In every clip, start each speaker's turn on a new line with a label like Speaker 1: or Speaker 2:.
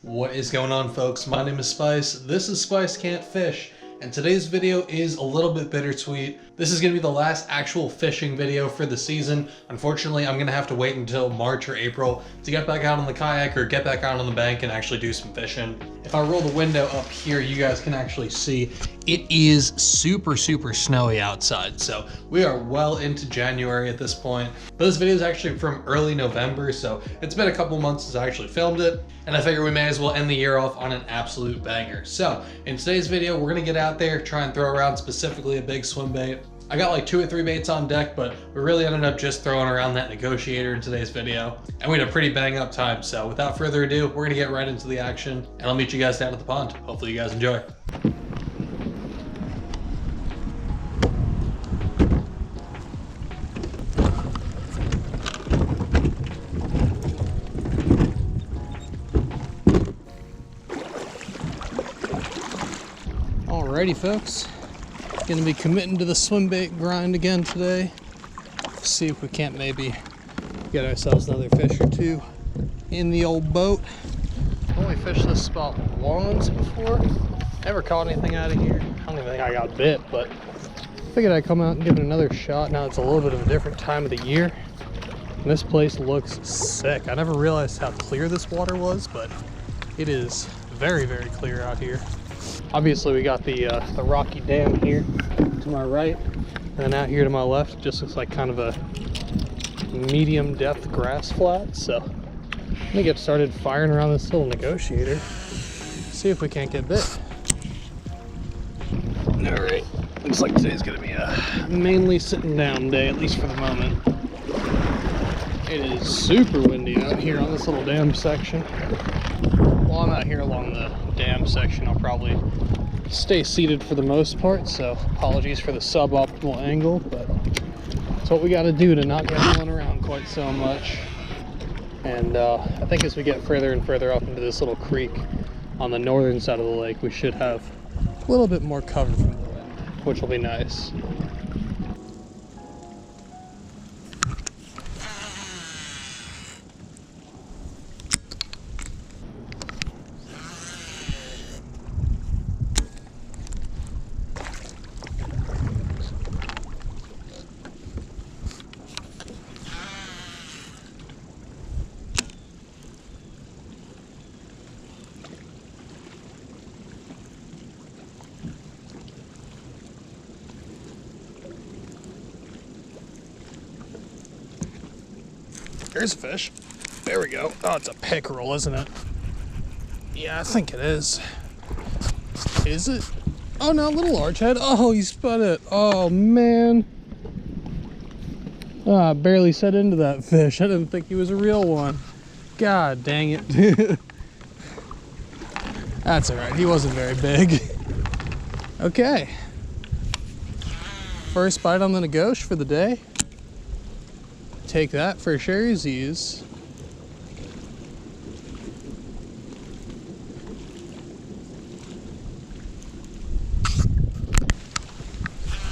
Speaker 1: What is going on, folks? My name is Spice. This is Spice Can't Fish, and today's video is a little bit bittersweet. This is going to be the last actual fishing video for the season. Unfortunately, I'm going to have to wait until March or April to get back out on the kayak or get back out on the bank and actually do some fishing. If I roll the window up here, you guys can actually see it is super snowy outside. So we are well into January at this point. But this video is actually from early November, so it's been a couple months since I actually filmed it. And I figure we may as well end the year off on an absolute banger. So in today's video, we're gonna get out there, try and throw around specifically a big swim bait. I got like 2 or 3 baits on deck, but we really ended up just throwing around that Negotiator in today's video. And we had a pretty bang up time. So without further ado, we're gonna get right into the action and I'll meet you guys down at the pond. Hopefully you guys enjoy. Alrighty folks, gonna be committing to the swim bait grind again today. See if we can't maybe get ourselves another fish or 2 in the old boat. I've only fished this spot once before. Never caught anything out of here. I don't even think I got bit, but figured I'd come out and give it another shot. Now it's a little bit of a different time of the year. And this place looks sick. I never realized how clear this water was, but it is very clear out here. Obviously we got the rocky dam here to my right, and then out here to my left it just looks like kind of a medium depth grass flat. So I'm gonna get started firing around this little Negotiator, see if we can't get bit. Alright, looks like today's gonna be a mainly sitting down day, at least for the moment. It is super windy out here on this little dam section. While I'm out here along the dam section, I'll probably stay seated for the most part, so apologies for the suboptimal angle, but it's what we got to do to not get blown around quite so much. And I think as we get further and further up into this little creek on the northern side of the lake, we should have a little bit more cover from the wind, which will be nice. There's a fish. There we go. Oh, it's a pickerel, isn't it? Yeah, I think it is. Is it? Oh no, little largehead. Oh, he spun it. Oh man. Oh, I barely set into that fish. I didn't think he was a real one. God dang it. That's alright. He wasn't very big. Okay. First bite on the Negotiator for the day. Take that for sharesies.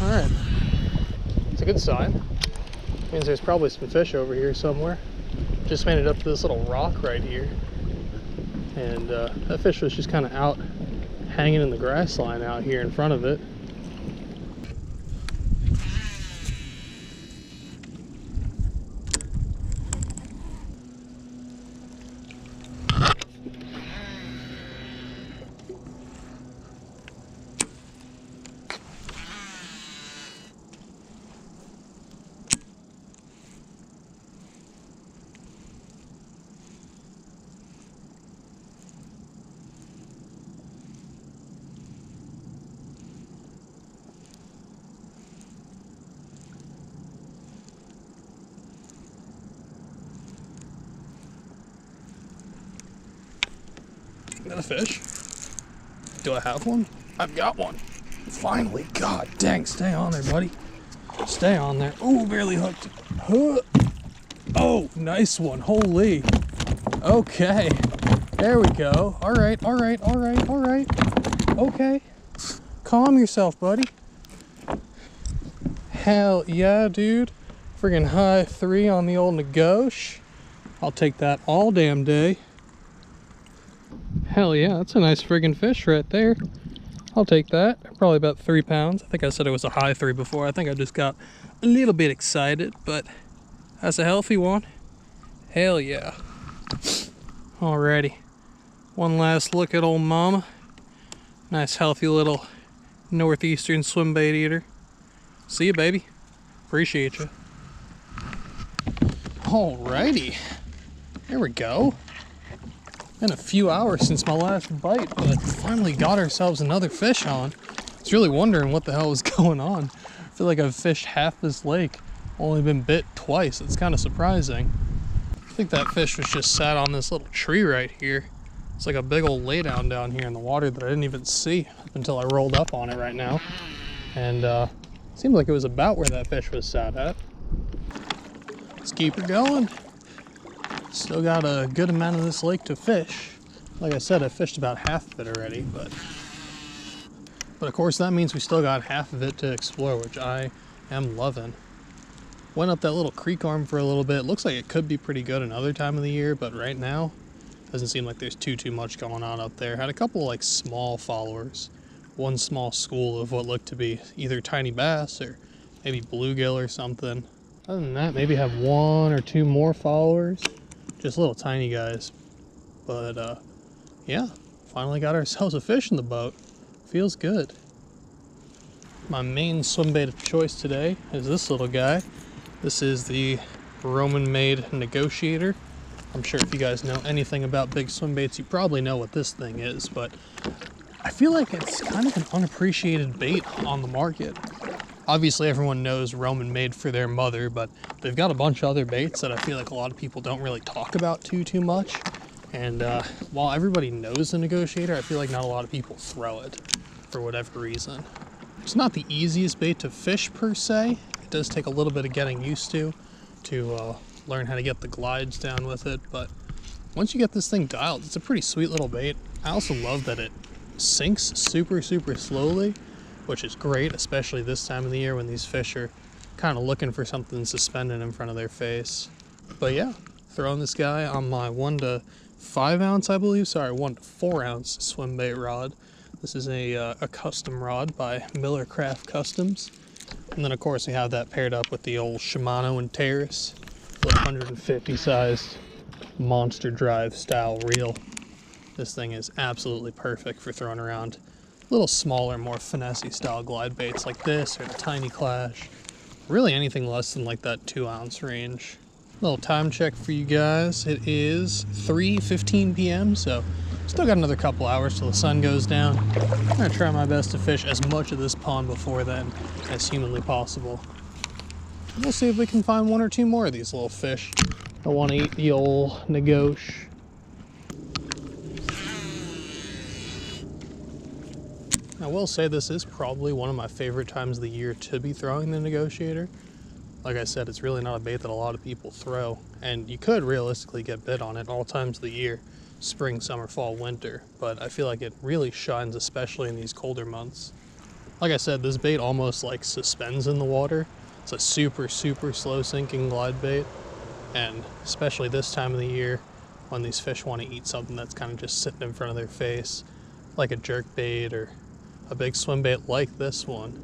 Speaker 1: Alright. It's a good sign. Means there's probably some fish over here somewhere. Just made it up to this little rock right here. And that fish was just kind of out hanging in the grass line out here in front of it. Got a fish? Do I have one? I've got one. Finally. God dang, stay on there, buddy. Stay on there. Oh, barely hooked. Oh, nice one. Holy. Okay. There we go. All right. Okay. Calm yourself, buddy. Hell yeah, dude. Friggin' high 3 on the old Negotiator. I'll take that all damn day. Hell yeah, that's a nice friggin' fish right there. I'll take that. Probably about 3 pounds. I think I said it was a high 3 before. I think I just got a little bit excited, but that's a healthy one. Hell yeah. Alrighty. One last look at old mama. Nice healthy little northeastern swimbait eater. See you, baby. Appreciate you. Alrighty. There we go. Been a few hours since my last bite, but finally got ourselves another fish on. I was really wondering what the hell was going on. I feel like I've fished half this lake, only been bit twice. It's kind of surprising. I think that fish was just sat on this little tree right here. It's like a big old laydown down here in the water that I didn't even see up until I rolled up on it right now. And it seemed like it was about where that fish was sat at. Let's keep it going. Still got a good amount of this lake to fish. Like I said, I fished about half of it already, but of course that means we still got half of it to explore, which I am loving. Went up that little creek arm for a little bit. Looks like it could be pretty good another time of the year, but right now doesn't seem like there's too much going on up there. Had a couple like small followers, one small school of what looked to be either tiny bass or maybe bluegill or something. Other than that, maybe have 1 or 2 more followers. Just little tiny guys. But yeah, finally got ourselves a fish in the boat. Feels good. My main swim bait of choice today is this little guy. This is the Roman-made Negotiator. I'm sure if you guys know anything about big swim baits, you probably know what this thing is, but I feel like it's kind of an unappreciated bait on the market. Obviously everyone knows Roman made for their mother, but they've got a bunch of other baits that I feel like a lot of people don't really talk about too much. And while everybody knows the Negotiator, I feel like not a lot of people throw it for whatever reason. It's not the easiest bait to fish per se. It does take a little bit of getting used to learn how to get the glides down with it, but once you get this thing dialed, it's a pretty sweet little bait. I also love that it sinks super slowly, which is great, especially this time of the year when these fish are kind of looking for something suspended in front of their face. But yeah, throwing this guy on my 1 to 5 ounce, I believe, sorry, 1 to 4 ounce swim bait rod. This is a custom rod by Miller Craft Customs. And then of course we have that paired up with the old Shimano and Terrace 150 sized monster drive style reel. This thing is absolutely perfect for throwing around little smaller, more finessey style glide baits like this or the Tiny Clash. Really anything less than like that 2 ounce range. Little time check for you guys. It is 3:15 p.m. so still got another couple hours till the sun goes down. I'm gonna try my best to fish as much of this pond before then as humanly possible. We'll see if we can find 1 or 2 more of these little fish that want to eat the old Negosh. I will say this is probably one of my favorite times of the year to be throwing the Negotiator. Like I said, it's really not a bait that a lot of people throw, and you could realistically get bit on it all times of the year, spring, summer, fall, winter, but I feel like it really shines especially in these colder months. Like I said, this bait almost like suspends in the water. It's a super slow sinking glide bait, and especially this time of the year when these fish want to eat something that's kind of just sitting in front of their face, like a jerk bait or a big swim bait like this one.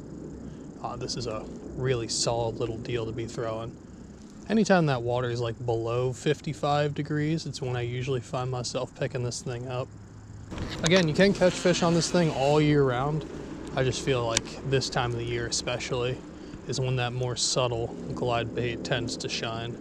Speaker 1: This is a really solid little deal to be throwing. Anytime that water is like below 55 degrees, it's when I usually find myself picking this thing up. Again, you can catch fish on this thing all year round. I just feel like this time of the year especially is when that more subtle glide bait tends to shine.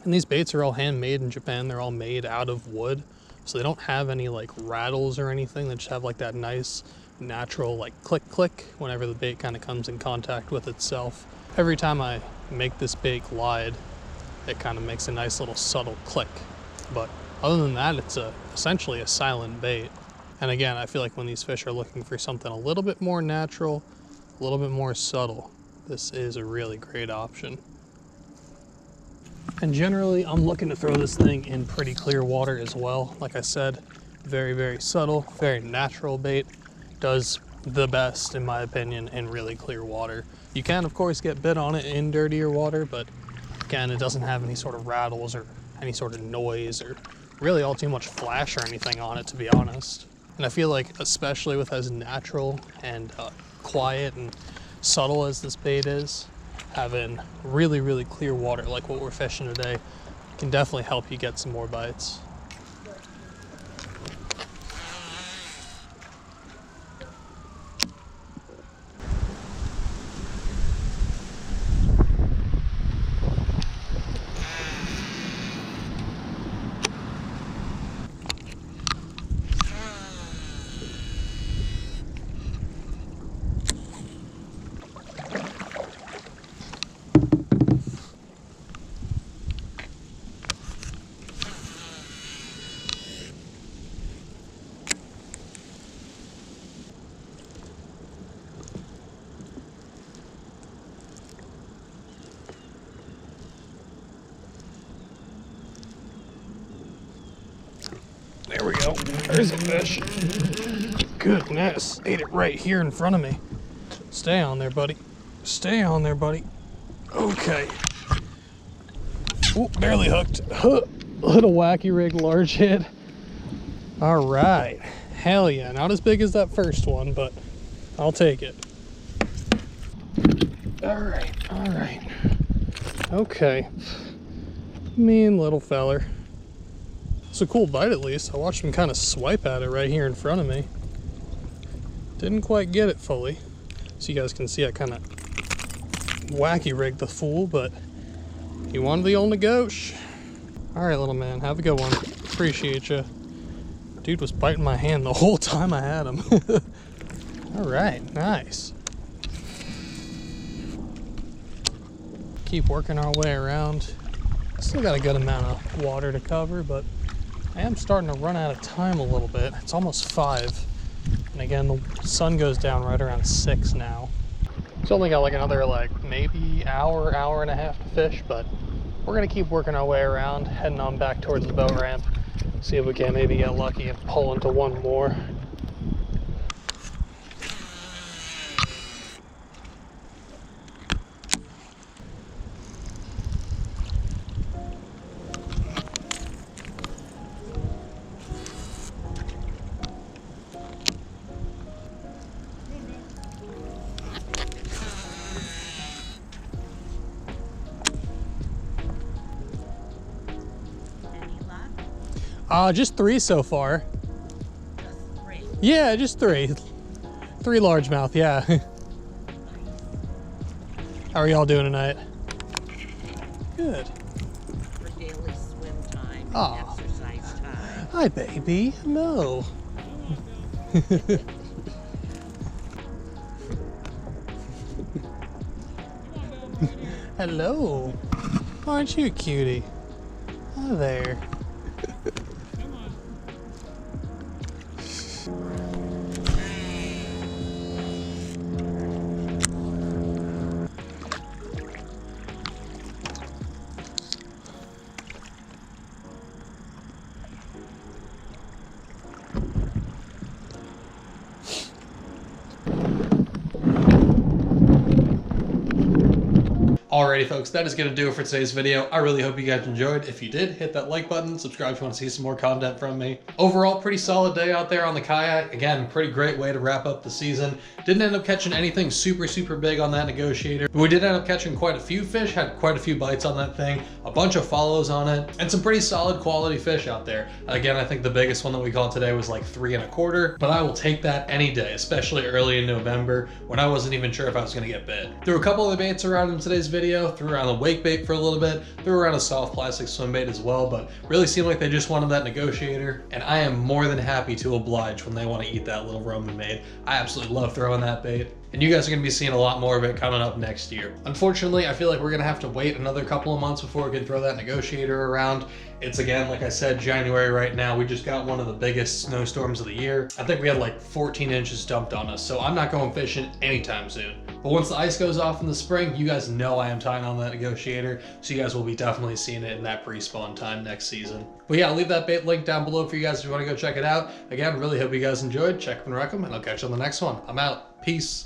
Speaker 1: And these baits are all handmade in Japan. They're all made out of wood, so they don't have any like rattles or anything. They just have like that nice natural like click whenever the bait kind of comes in contact with itself. Every time I make this bait glide, it kind of makes a nice little subtle click. But other than that, it's essentially a silent bait. And again, I feel like when these fish are looking for something a little bit more natural, a little bit more subtle, this is a really great option. And generally, I'm looking to throw this thing in pretty clear water as well. Like I said, very subtle, very natural bait. Does the best, in my opinion, in really clear water. You can, of course, get bit on it in dirtier water, but again, it doesn't have any sort of rattles or any sort of noise or really all too much flash or anything on it, to be honest. And I feel like, especially with as natural and quiet and subtle as this bait is, having really, really clear water like what we're fishing today can definitely help you get some more bites. There we go. There's a fish. Goodness, ate it right here in front of me. Stay on there, buddy. Stay on there, buddy. Okay. Ooh, barely hooked. Little wacky rig, large hit. All right. Hell yeah. Not as big as that first one, but I'll take it. All right. All right. Okay. Mean little feller. It's a cool bite at least. I watched him kind of swipe at it right here in front of me. Didn't quite get it fully. So you guys can see I kind of wacky rigged the fool, but he wanted the old Negotiator. All right, little man, have a good one. Appreciate you. Dude was biting my hand the whole time I had him. All right, nice. Keep working our way around. Still got a good amount of water to cover, but I am starting to run out of time a little bit. It's almost 5. And again, the sun goes down right around 6 now. It's only got like another maybe hour and a half to fish, but we're gonna keep working our way around, heading on back towards the boat ramp. See if we can maybe get lucky and pull into one more. Just 3 so far.
Speaker 2: Just 3?
Speaker 1: Yeah, just 3. 3 largemouth, yeah. How are y'all doing tonight? Good.
Speaker 2: For daily swim time and
Speaker 1: Aw.
Speaker 2: exercise time.
Speaker 1: Hi, baby. No. Hello. Aren't you a cutie? Hi there. Alrighty folks, that is going to do it for today's video. I really hope you guys enjoyed. If you did, hit that like button, subscribe if you want to see some more content from me. Overall, pretty solid day out there on the kayak. Again, pretty great way to wrap up the season. Didn't end up catching anything super big on that Negotiator, but we did end up catching quite a few fish, had quite a few bites on that thing, a bunch of follows on it, and some pretty solid quality fish out there. Again, I think the biggest one that we caught today was like 3 1/4, but I will take that any day, especially early in November when I wasn't even sure if I was going to get bit. Threw a couple of baits around in today's video, threw around the wake bait for a little bit, threw around a soft plastic swim bait as well, but really seemed like they just wanted that Negotiator, and I am more than happy to oblige when they want to eat that little Roman maid. I absolutely love throwing that bait, and you guys are going to be seeing a lot more of it coming up next year. Unfortunately, I feel like we're going to have to wait another couple of months before we can throw that Negotiator around. It's, again, like I said, January right now. We just got one of the biggest snowstorms of the year. I think we had like 14 inches dumped on us, so I'm not going fishing anytime soon. But once the ice goes off in the spring, you guys know I am tying on that Negotiator, so you guys will be definitely seeing it in that pre-spawn time next season. But yeah, I'll leave that bait link down below for you guys if you want to go check it out. Again, really hope you guys enjoyed. Check and wreck them, and I'll catch you on the next one. I'm out. Peace.